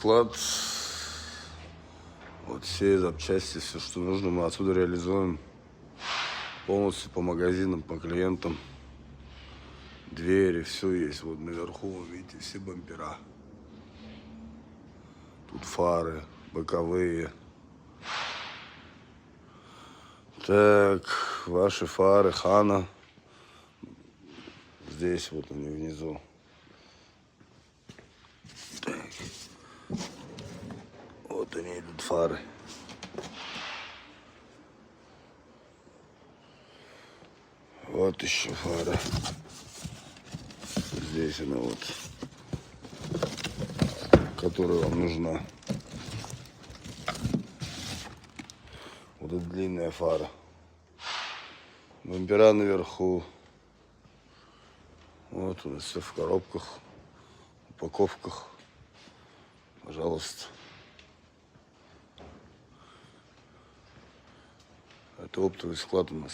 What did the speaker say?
склад. Вот все запчасти, все, что нужно, мы отсюда реализуем полностью по магазинам, по клиентам. Двери, все есть. Вот наверху, вы видите, все бампера. Тут фары, боковые. Так, ваши фары Хана. Здесь вот они внизу. Так. Вот они идут, фары. Вот еще фара. Здесь она вот, которая вам нужна. Вот эта длинная фара. Бампера наверху. Вот у нас все в коробках, упаковках. Пожалуйста. Это оптовый склад у нас.